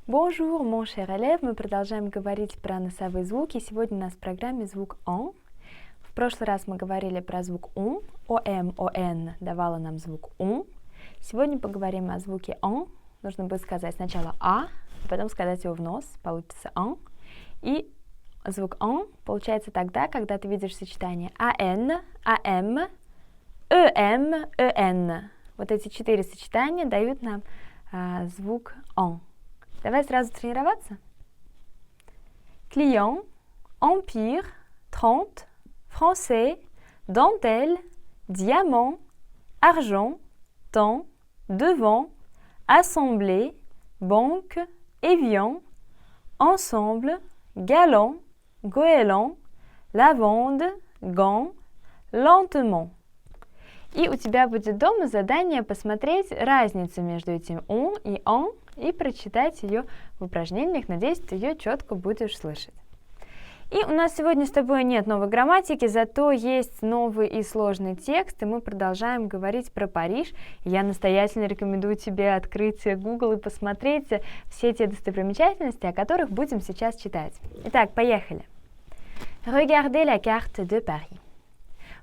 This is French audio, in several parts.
Bonjour, mon cher élève. Мы продолжаем говорить про носовые звуки. Сегодня у нас в программе звук «он». В прошлый раз мы говорили про звук «ун». «Ом», «он» давала нам звук «ун». Сегодня поговорим о звуке «он». Нужно будет сказать сначала «а», потом сказать его в нос. Получится «он». И звук «он» получается тогда, когда ты видишь сочетание «ан», «ам», «эм», «эн». Вот эти 4 сочетания дают нам звук «он». Давай сразу тренироваться. Client, empire, 30, français, dentelle, diamant, argent, temps, devant, assemblée, banque, évian, ensemble, galant, goéland, lavande, gant, lentement. И у тебя будет дома задание посмотреть разницу между этим «он» и «он» и прочитать ее в упражнениях. Надеюсь, ты ее четко будешь слышать. И у нас сегодня с тобой нет новой грамматики, зато есть новый и сложный текст, и мы продолжаем говорить про Париж. Я настоятельно рекомендую тебе открыть Google и посмотреть все те достопримечательности, о которых будем сейчас читать. Итак, поехали. Regardez la carte de Paris.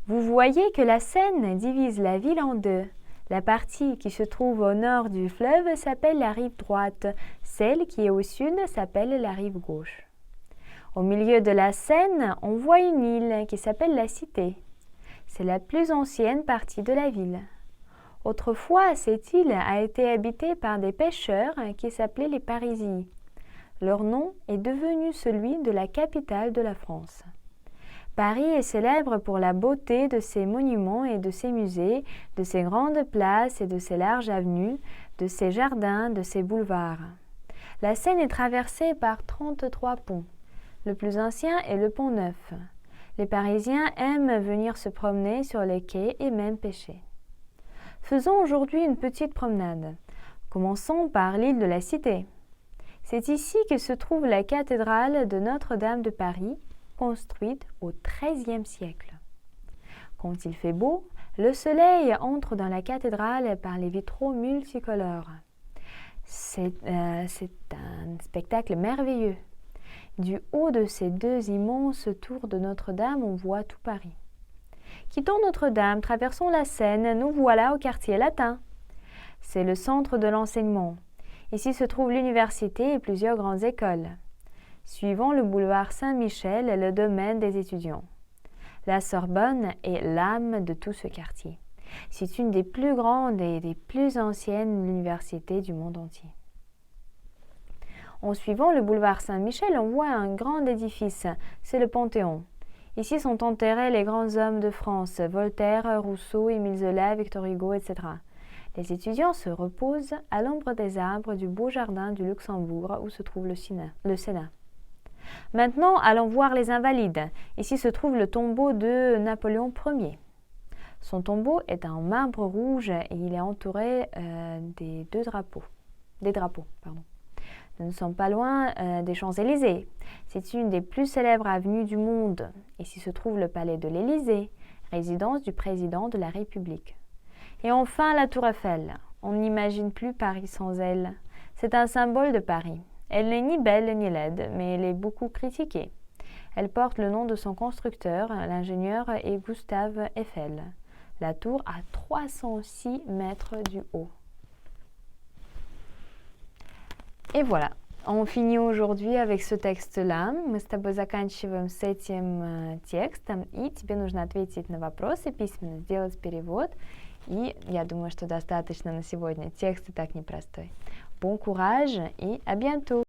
Vous voyez que la Seine divise la ville en deux. La partie qui se trouve au nord du fleuve s'appelle la rive droite, celle qui est au sud s'appelle la rive gauche. Au milieu de la Seine, on voit une île qui s'appelle la Cité. C'est la plus ancienne partie de la ville. Autrefois, cette île a été habitée par des pêcheurs qui s'appelaient les Parisiens. Leur nom est devenu celui de la capitale de la France. Paris est célèbre pour la beauté de ses monuments et de ses musées, de ses grandes places et de ses larges avenues, de ses jardins, de ses boulevards. La Seine est traversée par 33 ponts. Le plus ancien est le pont Neuf. Les Parisiens aiment venir se promener sur les quais et même pêcher. Faisons aujourd'hui une petite promenade. Commençons par l'île de la Cité. C'est ici que se trouve la cathédrale de Notre-Dame de Paris, construite au XIIIe siècle. Quand il fait beau, le soleil entre dans la cathédrale par les vitraux multicolores. C'est un spectacle merveilleux. Du haut de ces deux immenses tours de Notre-Dame, on voit tout Paris. Quittons Notre-Dame, traversons la Seine, nous voilà au quartier latin. C'est le centre de l'enseignement. Ici se trouve l'université et plusieurs grandes écoles. Suivons le boulevard Saint-Michel et le domaine des étudiants. La Sorbonne est l'âme de tout ce quartier. C'est une des plus grandes et des plus anciennes universités du monde entier. En suivant le boulevard Saint-Michel, on voit un grand édifice, c'est le Panthéon. Ici sont enterrés les grands hommes de France, Voltaire, Rousseau, Émile Zola, Victor Hugo, etc. Les étudiants se reposent à l'ombre des arbres du beau jardin du Luxembourg où se trouve le Sénat. Maintenant, allons voir les Invalides. Ici se trouve le tombeau de Napoléon Ier. Son tombeau est en marbre rouge et il est entouré des drapeaux. Nous ne sommes pas loin des Champs-Élysées. C'est une des plus célèbres avenues du monde. Ici se trouve le palais de l'Élysée, résidence du président de la République. Et enfin, la Tour Eiffel. On n'imagine plus Paris sans elle. C'est un symbole de Paris. Elle n'est ni belle ni laide, mais elle est beaucoup critiquée. Elle porte le nom de son constructeur, l'ingénieur est Gustave Eiffel. La tour a 306 mètres du haut. Et voilà, on finit aujourd'hui avec ce texte-là. Мы с тобой заканчиваем с этим текстом, и тебе нужно ответить на вопросы письменно, сделать перевод. И я думаю, что достаточно на сегодня. Текст и так непростой. Bon courage et à bientôt!